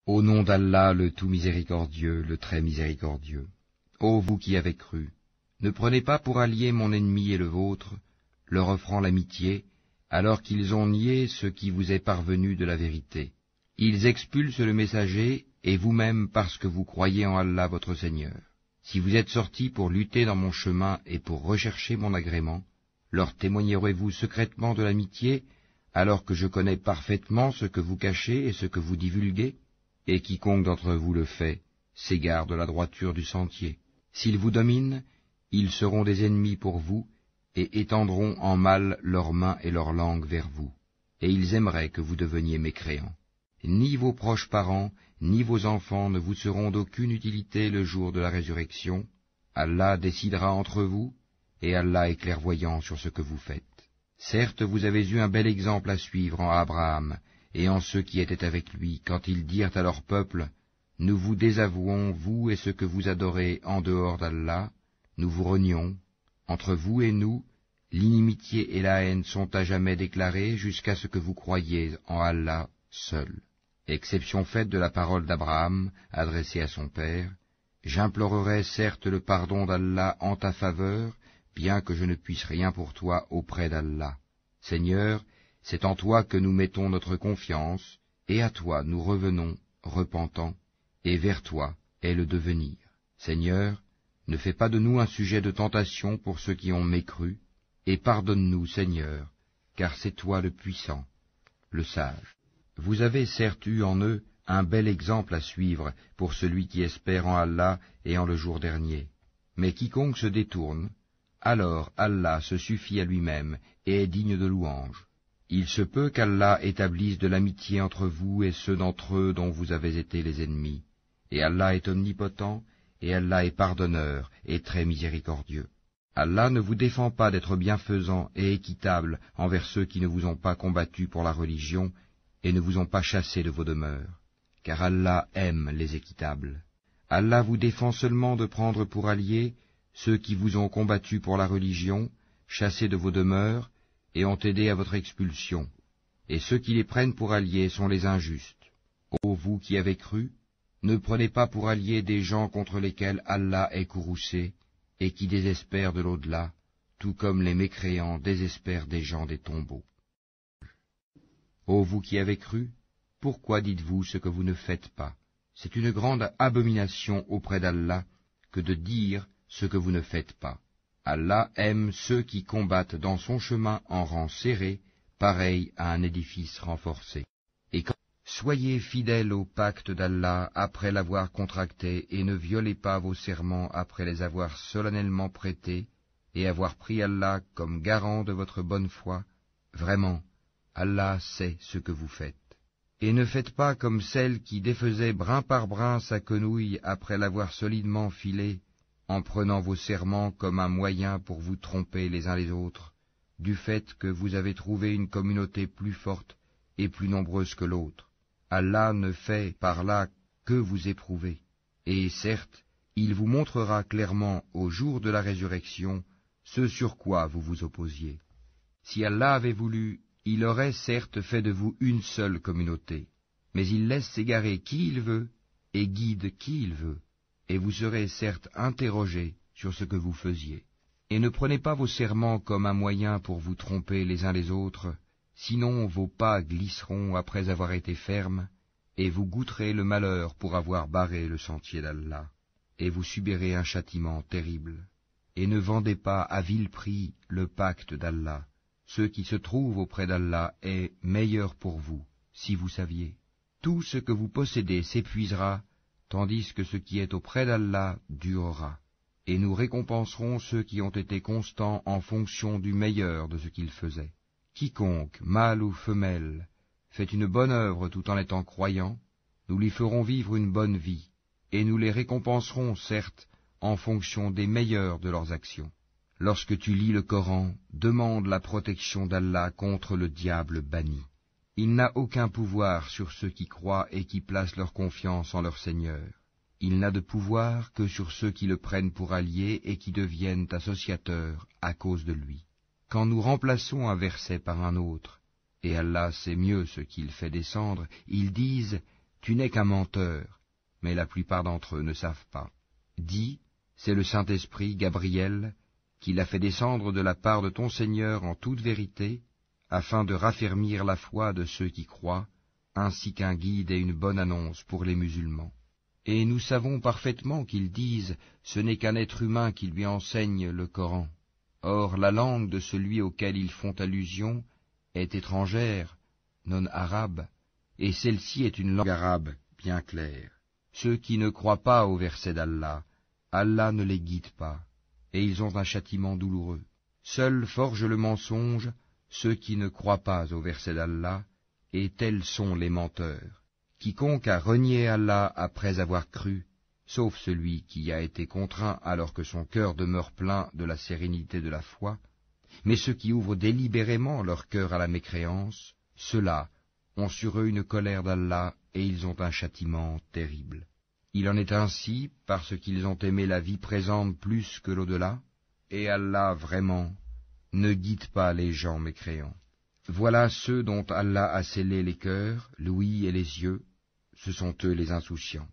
Au nom d'Allah, le tout miséricordieux, le très miséricordieux. Ô vous qui avez cru, ne prenez pas pour allié mon ennemi et le vôtre, leur offrant l'amitié, alors qu'ils ont nié ce qui vous est parvenu de la vérité. Ils expulsent le messager, et vous-même parce que vous croyez en Allah votre Seigneur. Si vous êtes sortis pour lutter dans mon chemin et pour rechercher mon agrément, leur témoignerez-vous secrètement de l'amitié, alors que je connais parfaitement ce que vous cachez et ce que vous divulguez? Et quiconque d'entre vous le fait, s'égare de la droiture du sentier. S'ils vous dominent, ils seront des ennemis pour vous, et étendront en mal leurs mains et leurs langues vers vous, et ils aimeraient que vous deveniez mécréants. Ni vos proches parents, ni vos enfants ne vous seront d'aucune utilité le jour de la résurrection. Allah décidera entre vous, et Allah est clairvoyant sur ce que vous faites. Certes, vous avez eu un bel exemple à suivre en Abraham, et en ceux qui étaient avec lui, quand ils dirent à leur peuple, « Nous vous désavouons, vous et ce que vous adorez en dehors d'Allah, nous vous renions. Entre vous et nous, l'inimitié et la haine sont à jamais déclarées jusqu'à ce que vous croyiez en Allah seul. » Exception faite de la parole d'Abraham, adressée à son père, « J'implorerai certes le pardon d'Allah en ta faveur, bien que je ne puisse rien pour toi auprès d'Allah. Seigneur, c'est en toi que nous mettons notre confiance, et à toi nous revenons, repentants, et vers toi est le devenir. Seigneur, ne fais pas de nous un sujet de tentation pour ceux qui ont mécru, et pardonne-nous, Seigneur, car c'est toi le puissant, le sage. Vous avez certes eu en eux un bel exemple à suivre pour celui qui espère en Allah et en le jour dernier. Mais quiconque se détourne, alors Allah se suffit à lui-même et est digne de louange. Il se peut qu'Allah établisse de l'amitié entre vous et ceux d'entre eux dont vous avez été les ennemis. Et Allah est omnipotent, et Allah est pardonneur et très miséricordieux. Allah ne vous défend pas d'être bienfaisant et équitable envers ceux qui ne vous ont pas combattu pour la religion et ne vous ont pas chassé de vos demeures, car Allah aime les équitables. Allah vous défend seulement de prendre pour alliés ceux qui vous ont combattu pour la religion, chassés de vos demeures, et ont aidé à votre expulsion, et ceux qui les prennent pour alliés sont les injustes. Ô vous qui avez cru, ne prenez pas pour alliés des gens contre lesquels Allah est courroucé, et qui désespèrent de l'au-delà, tout comme les mécréants désespèrent des gens des tombeaux. Ô vous qui avez cru, pourquoi dites-vous ce que vous ne faites pas? C'est une grande abomination auprès d'Allah que de dire ce que vous ne faites pas. Allah aime ceux qui combattent dans son chemin en rang serré, pareil à un édifice renforcé. Et quand soyez fidèles au pacte d'Allah après l'avoir contracté, et ne violez pas vos serments après les avoir solennellement prêtés, et avoir pris Allah comme garant de votre bonne foi. Vraiment, Allah sait ce que vous faites. Et ne faites pas comme celle qui défaisait brin par brin sa quenouille après l'avoir solidement filée, en prenant vos serments comme un moyen pour vous tromper les uns les autres, du fait que vous avez trouvé une communauté plus forte et plus nombreuse que l'autre. Allah ne fait par là que vous éprouver, et certes, il vous montrera clairement au jour de la résurrection ce sur quoi vous vous opposiez. Si Allah avait voulu, il aurait certes fait de vous une seule communauté, mais il laisse s'égarer qui il veut et guide qui il veut. Et vous serez certes interrogés sur ce que vous faisiez. Et ne prenez pas vos serments comme un moyen pour vous tromper les uns les autres, sinon vos pas glisseront après avoir été fermes, et vous goûterez le malheur pour avoir barré le sentier d'Allah, et vous subirez un châtiment terrible. Et ne vendez pas à vil prix le pacte d'Allah. Ce qui se trouve auprès d'Allah est meilleur pour vous, si vous saviez. Tout ce que vous possédez s'épuisera, tandis que ce qui est auprès d'Allah durera, et nous récompenserons ceux qui ont été constants en fonction du meilleur de ce qu'ils faisaient. Quiconque, mâle ou femelle, fait une bonne œuvre tout en étant croyant, nous lui ferons vivre une bonne vie, et nous les récompenserons, certes, en fonction des meilleurs de leurs actions. Lorsque tu lis le Coran, demande la protection d'Allah contre le diable banni. Il n'a aucun pouvoir sur ceux qui croient et qui placent leur confiance en leur Seigneur. Il n'a de pouvoir que sur ceux qui le prennent pour allié et qui deviennent associateurs à cause de lui. Quand nous remplaçons un verset par un autre, et Allah sait mieux ce qu'il fait descendre, ils disent tu n'es qu'un menteur, mais la plupart d'entre eux ne savent pas. Dis, c'est le Saint-Esprit, Gabriel, qui l'a fait descendre de la part de ton Seigneur en toute vérité, afin de raffermir la foi de ceux qui croient, ainsi qu'un guide et une bonne annonce pour les musulmans. Et nous savons parfaitement qu'ils disent, ce n'est qu'un être humain qui lui enseigne le Coran. Or la langue de celui auquel ils font allusion est étrangère, non arabe, et celle-ci est une langue arabe bien claire. Ceux qui ne croient pas au verset d'Allah, Allah ne les guide pas, et ils ont un châtiment douloureux. Seuls forgent le mensonge ceux qui ne croient pas au verset d'Allah, et tels sont les menteurs. Quiconque a renié Allah après avoir cru, sauf celui qui a été contraint alors que son cœur demeure plein de la sérénité de la foi, mais ceux qui ouvrent délibérément leur cœur à la mécréance, ceux-là ont sur eux une colère d'Allah et ils ont un châtiment terrible. Il en est ainsi parce qu'ils ont aimé la vie présente plus que l'au-delà, et Allah vraiment ne guide pas les gens mécréants. Voilà ceux dont Allah a scellé les cœurs, l'ouïe et les yeux, ce sont eux les insouciants.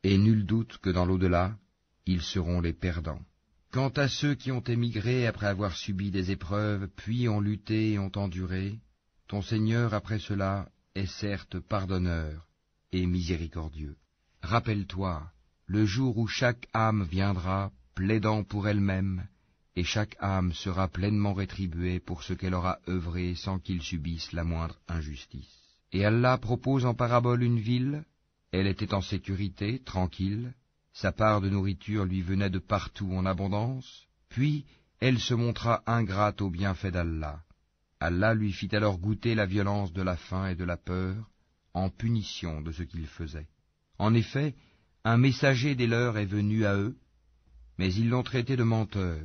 Et nul doute que dans l'au-delà, ils seront les perdants. Quant à ceux qui ont émigré après avoir subi des épreuves, puis ont lutté et ont enduré, ton Seigneur après cela est certes pardonneur et miséricordieux. Rappelle-toi, le jour où chaque âme viendra, plaidant pour elle-même, et chaque âme sera pleinement rétribuée pour ce qu'elle aura œuvré sans qu'il subisse la moindre injustice. Et Allah propose en parabole une ville, elle était en sécurité, tranquille, sa part de nourriture lui venait de partout en abondance, puis elle se montra ingrate aux bienfaits d'Allah. Allah lui fit alors goûter la violence de la faim et de la peur, en punition de ce qu'il faisait. En effet, un messager des leurs est venu à eux, mais ils l'ont traité de menteur.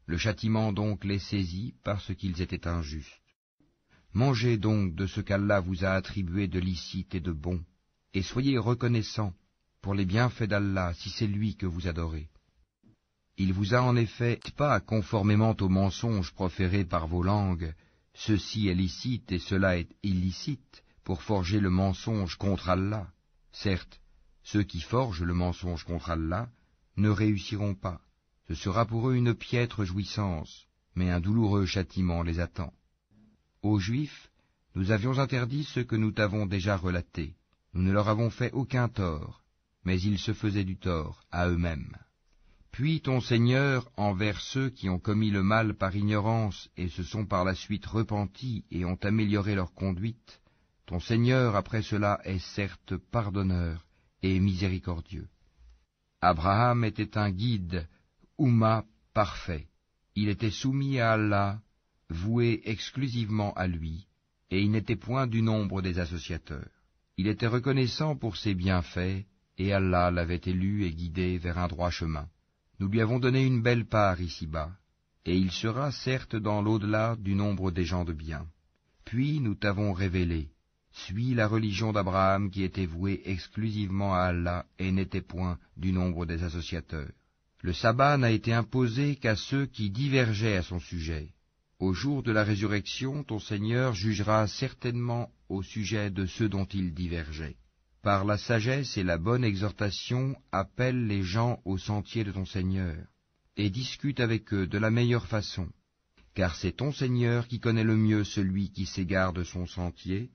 Le châtiment donc les saisit parce qu'ils étaient injustes. Mangez donc de ce qu'Allah vous a attribué de licite et de bon, et soyez reconnaissants pour les bienfaits d'Allah si c'est lui que vous adorez. Il vous a en effet pas conformément aux mensonges proférés par vos langues, ceci est licite et cela est illicite, pour forger le mensonge contre Allah. Certes, ceux qui forgent le mensonge contre Allah ne réussiront pas. Ce sera pour eux une piètre jouissance, mais un douloureux châtiment les attend. Aux Juifs, nous avions interdit ce que nous t'avons déjà relaté. Nous ne leur avons fait aucun tort, mais ils se faisaient du tort à eux-mêmes. Puis ton Seigneur, envers ceux qui ont commis le mal par ignorance et se sont par la suite repentis et ont amélioré leur conduite, ton Seigneur après cela est certes pardonneur et miséricordieux. Abraham était un guide, Oumma parfait. Il était soumis à Allah, voué exclusivement à lui, et il n'était point du nombre des associateurs. Il était reconnaissant pour ses bienfaits, et Allah l'avait élu et guidé vers un droit chemin. Nous lui avons donné une belle part ici-bas, et il sera certes dans l'au-delà du nombre des gens de bien. Puis nous t'avons révélé, suis la religion d'Abraham qui était vouée exclusivement à Allah et n'était point du nombre des associateurs. Le sabbat n'a été imposé qu'à ceux qui divergeaient à son sujet. Au jour de la résurrection, ton Seigneur jugera certainement au sujet de ceux dont ils divergeaient. Par la sagesse et la bonne exhortation, appelle les gens au sentier de ton Seigneur, et discute avec eux de la meilleure façon, car c'est ton Seigneur qui connaît le mieux celui qui s'égare de son sentier,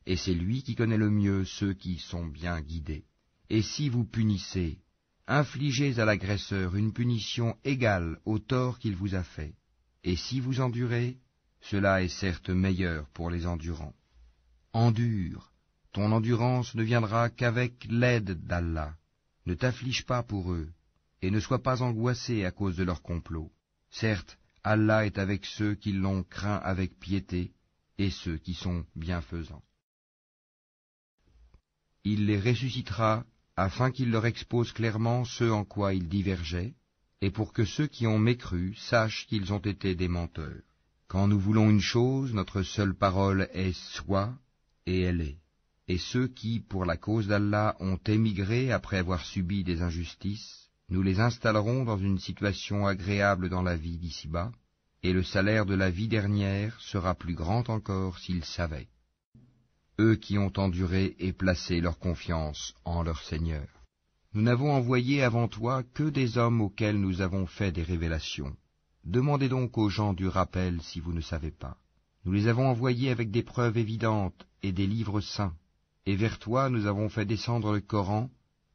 et c'est lui qui connaît le mieux ceux qui sont bien guidés. Et si vous punissez, infligez à l'agresseur une punition égale au tort qu'il vous a fait, et si vous endurez, cela est certes meilleur pour les endurants. Endure, ton endurance ne viendra qu'avec l'aide d'Allah. Ne t'afflige pas pour eux, et ne sois pas angoissé à cause de leur complot. Certes, Allah est avec ceux qui l'ont craint avec piété, et ceux qui sont bienfaisants. Il les ressuscitera, afin qu'il leur expose clairement ce en quoi ils divergeaient, et pour que ceux qui ont mécru sachent qu'ils ont été des menteurs. Quand nous voulons une chose, notre seule parole est « soit » et elle est. Et ceux qui, pour la cause d'Allah, ont émigré après avoir subi des injustices, nous les installerons dans une situation agréable dans la vie d'ici-bas, et le salaire de la vie dernière sera plus grand encore s'ils savaient. eux qui ont enduré et placé leur confiance en leur Seigneur. Nous n'avons envoyé avant toi que des hommes auxquels nous avons fait des révélations. Demandez donc aux gens du rappel si vous ne savez pas. Nous les avons envoyés avec des preuves évidentes et des livres saints. Et vers toi nous avons fait descendre le Coran,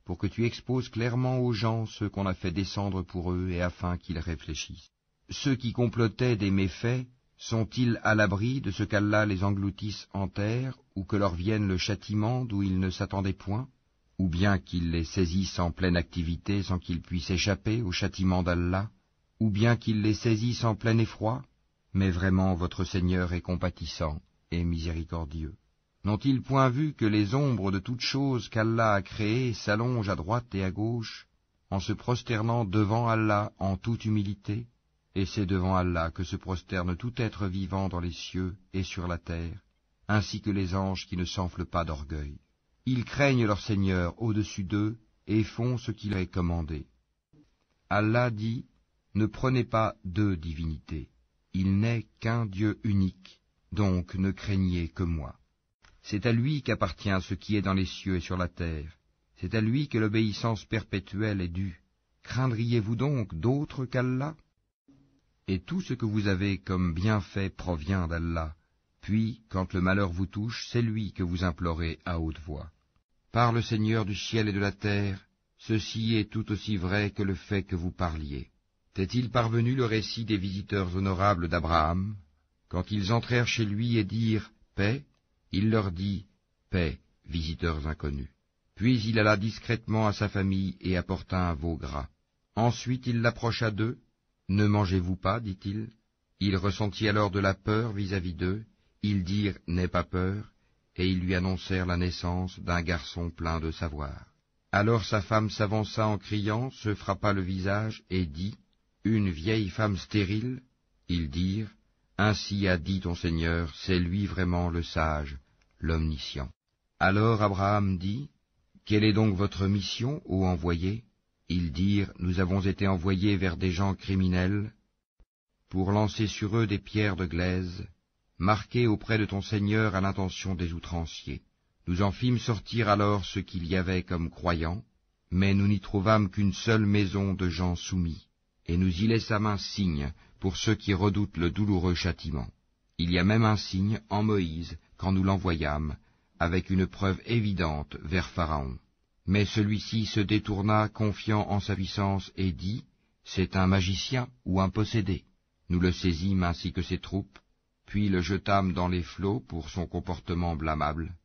pour que tu exposes clairement aux gens ce qu'on a fait descendre pour eux et afin qu'ils réfléchissent. Ceux qui complotaient des méfaits, sont-ils à l'abri de ce qu'Allah les engloutisse en terre, ou que leur vienne le châtiment d'où ils ne s'attendaient point, ou bien qu'il les saisisse en pleine activité sans qu'ils puissent échapper au châtiment d'Allah, ou bien qu'il les saisisse en plein effroi? Mais vraiment votre Seigneur est compatissant et miséricordieux. N'ont-ils point vu que les ombres de toutes choses qu'Allah a créées s'allongent à droite et à gauche, en se prosternant devant Allah en toute humilité? Et c'est devant Allah que se prosterne tout être vivant dans les cieux et sur la terre, ainsi que les anges qui ne s'enflent pas d'orgueil. Ils craignent leur Seigneur au-dessus d'eux et font ce qu'il est commandé. Allah dit, ne prenez pas deux divinités. Il n'est qu'un Dieu unique, donc ne craignez que moi. C'est à lui qu'appartient ce qui est dans les cieux et sur la terre. C'est à lui que l'obéissance perpétuelle est due. Craindriez-vous donc d'autre qu'Allah? Et tout ce que vous avez comme bienfait provient d'Allah. Puis, quand le malheur vous touche, c'est lui que vous implorez à haute voix. Par le Seigneur du ciel et de la terre, ceci est tout aussi vrai que le fait que vous parliez. T'est-il parvenu le récit des visiteurs honorables d'Abraham? Quand ils entrèrent chez lui et dirent « Paix », il leur dit « Paix, visiteurs inconnus ». Puis il alla discrètement à sa famille et apporta un veau gras. Ensuite il l'approcha d'eux. « Ne mangez-vous pas, dit-il. » Il ressentit alors de la peur vis-à-vis d'eux. Ils dirent « N'aie pas peur », et ils lui annoncèrent la naissance d'un garçon plein de savoir. Alors sa femme s'avança en criant, se frappa le visage et dit « Une vieille femme stérile ?» Ils dirent « Ainsi a dit ton Seigneur, c'est lui vraiment le sage, l'omniscient. » Alors Abraham dit « Quelle est donc votre mission, ô envoyé ?» Ils dirent « Nous avons été envoyés vers des gens criminels pour lancer sur eux des pierres de glaise, marquées auprès de ton Seigneur à l'intention des outranciers. Nous en fîmes sortir alors ce qu'il y avait comme croyants, mais nous n'y trouvâmes qu'une seule maison de gens soumis, et nous y laissâmes un signe pour ceux qui redoutent le douloureux châtiment. Il y a même un signe en Moïse quand nous l'envoyâmes, avec une preuve évidente vers Pharaon. Mais celui-ci se détourna, confiant en sa puissance, et dit, « C'est un magicien ou un possédé. » Nous le saisîmes ainsi que ses troupes, puis le jetâmes dans les flots pour son comportement blâmable.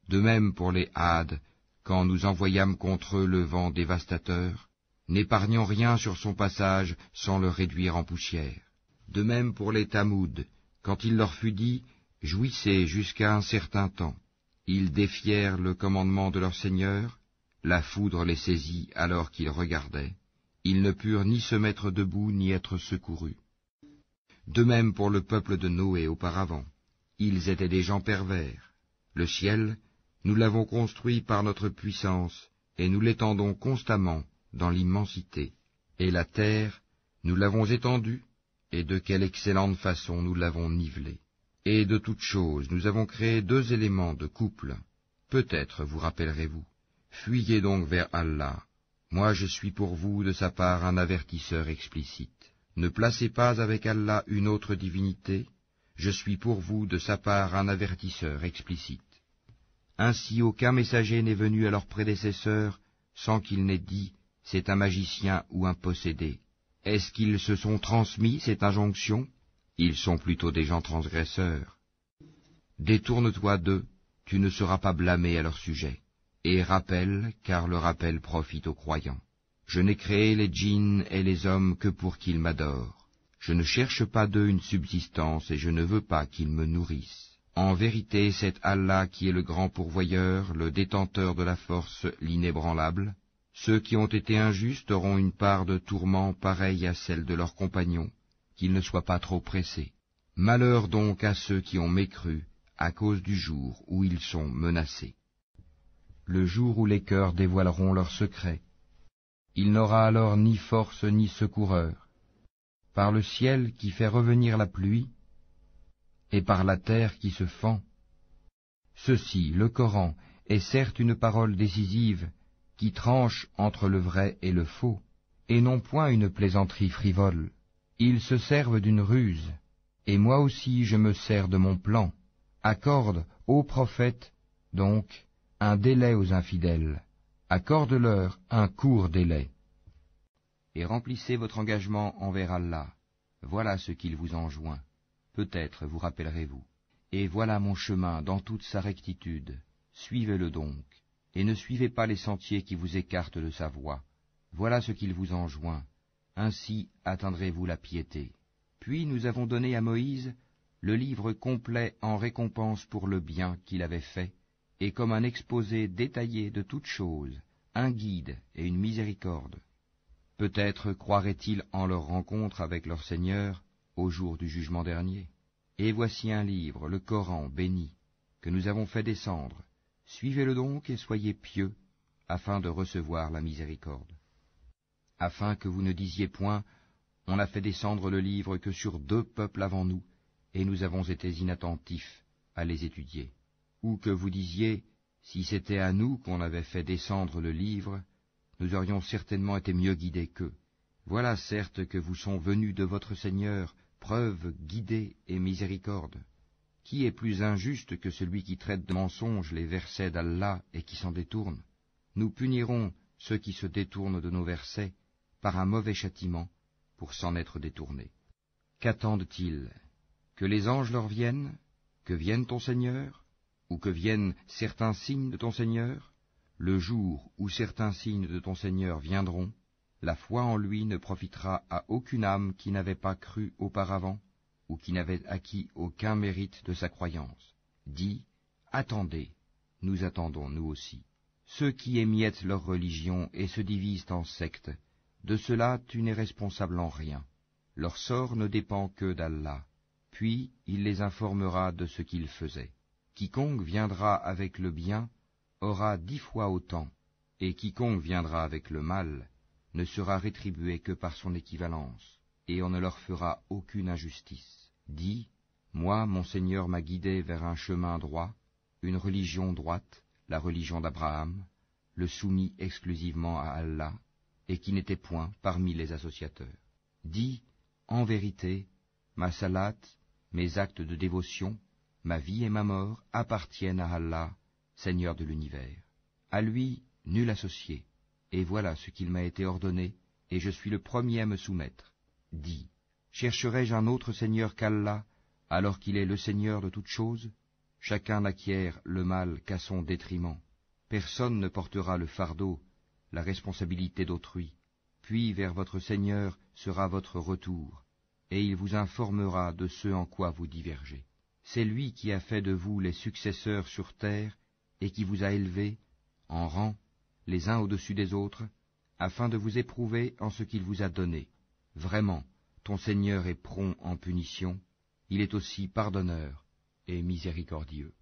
De même pour les Hades, quand nous envoyâmes contre eux le vent dévastateur, n'épargnant rien sur son passage sans le réduire en poussière. De même pour les Tamoud, quand il leur fut dit, « Jouissez jusqu'à un certain temps. » Ils défièrent le commandement de leur Seigneur. La foudre les saisit alors qu'ils regardaient. Ils ne purent ni se mettre debout ni être secourus. De même pour le peuple de Noé auparavant. Ils étaient des gens pervers. Le ciel, nous l'avons construit par notre puissance, et nous l'étendons constamment dans l'immensité. Et la terre, nous l'avons étendue, et de quelle excellente façon nous l'avons nivelée. Et de toutes choses, nous avons créé deux éléments de couple. Peut-être vous rappellerez-vous. Fuyez donc vers Allah. Moi je suis pour vous de sa part un avertisseur explicite. Ne placez pas avec Allah une autre divinité. Je suis pour vous de sa part un avertisseur explicite. Ainsi aucun messager n'est venu à leurs prédécesseurs sans qu'il n'ait dit « c'est un magicien ou un possédé ». Est-ce qu'ils se sont transmis cette injonction? Ils sont plutôt des gens transgresseurs. Détourne-toi d'eux, tu ne seras pas blâmé à leur sujet. Et rappelle, car le rappel profite aux croyants. Je n'ai créé les djinns et les hommes que pour qu'ils m'adorent. Je ne cherche pas d'eux une subsistance et je ne veux pas qu'ils me nourrissent. En vérité, c'est Allah qui est le grand pourvoyeur, le détenteur de la force, l'inébranlable. Ceux qui ont été injustes auront une part de tourment pareille à celle de leurs compagnons, qu'ils ne soient pas trop pressés. Malheur donc à ceux qui ont mécru, à cause du jour où ils sont menacés. Le jour où les cœurs dévoileront leurs secrets. Il n'aura alors ni force ni secoureur. Par le ciel qui fait revenir la pluie, et par la terre qui se fend, Ceci, le Coran, est certes une parole décisive qui tranche entre le vrai et le faux, et non point une plaisanterie frivole. Ils se servent d'une ruse, et moi aussi je me sers de mon plan. Accorde, ô prophète, donc, un délai aux infidèles. Accorde-leur un court délai. Et remplissez votre engagement envers Allah. Voilà ce qu'il vous enjoint. Peut-être vous rappellerez-vous. Et voilà mon chemin dans toute sa rectitude. Suivez-le donc, et ne suivez pas les sentiers qui vous écartent de sa voie. Voilà ce qu'il vous enjoint. Ainsi atteindrez-vous la piété. Puis nous avons donné à Moïse le livre complet en récompense pour le bien qu'il avait fait, et comme un exposé détaillé de toutes choses, un guide et une miséricorde. Peut-être croiraient-ils en leur rencontre avec leur Seigneur au jour du jugement dernier. Et voici un livre, le Coran béni, que nous avons fait descendre. Suivez-le donc et soyez pieux, afin de recevoir la miséricorde. Afin que vous ne disiez point, on n'a fait descendre le livre que sur 2 peuples avant nous, et nous avons été inattentifs à les étudier. Ou que vous disiez, si c'était à nous qu'on avait fait descendre le livre, nous aurions certainement été mieux guidés qu'eux. Voilà certes que vous sont venus de votre Seigneur preuve, guidée et miséricorde. Qui est plus injuste que celui qui traite de mensonges les versets d'Allah et qui s'en détourne? Nous punirons ceux qui se détournent de nos versets par un mauvais châtiment pour s'en être détournés. Qu'attendent-ils? Que les anges leur viennent? Que vienne ton Seigneur? Ou que viennent certains signes de ton Seigneur? Le jour où certains signes de ton Seigneur viendront, la foi en lui ne profitera à aucune âme qui n'avait pas cru auparavant, ou qui n'avait acquis aucun mérite de sa croyance. Dis, attendez, nous attendons nous aussi. Ceux qui émiettent leur religion et se divisent en sectes, de cela tu n'es responsable en rien. Leur sort ne dépend que d'Allah, puis il les informera de ce qu'ils faisaient. Quiconque viendra avec le bien aura 10 fois autant, et quiconque viendra avec le mal ne sera rétribué que par son équivalence, et on ne leur fera aucune injustice. Dis, moi, mon Seigneur m'a guidé vers un chemin droit, une religion droite, la religion d'Abraham, le soumis exclusivement à Allah, et qui n'était point parmi les associateurs. Dis, en vérité, ma salat, mes actes de dévotion, ma vie et ma mort appartiennent à Allah, Seigneur de l'univers. À lui, nul associé. Et voilà ce qu'il m'a été ordonné, et je suis le premier à me soumettre. Dis, chercherai-je un autre Seigneur qu'Allah, alors qu'il est le Seigneur de toutes choses? Chacun n'acquiert le mal qu'à son détriment. Personne ne portera le fardeau, la responsabilité d'autrui. Puis vers votre Seigneur sera votre retour, et il vous informera de ce en quoi vous divergez. C'est lui qui a fait de vous les successeurs sur terre, et qui vous a élevés, en rang, les uns au-dessus des autres, afin de vous éprouver en ce qu'il vous a donné. Vraiment, ton Seigneur est prompt en punition, il est aussi pardonneur et miséricordieux.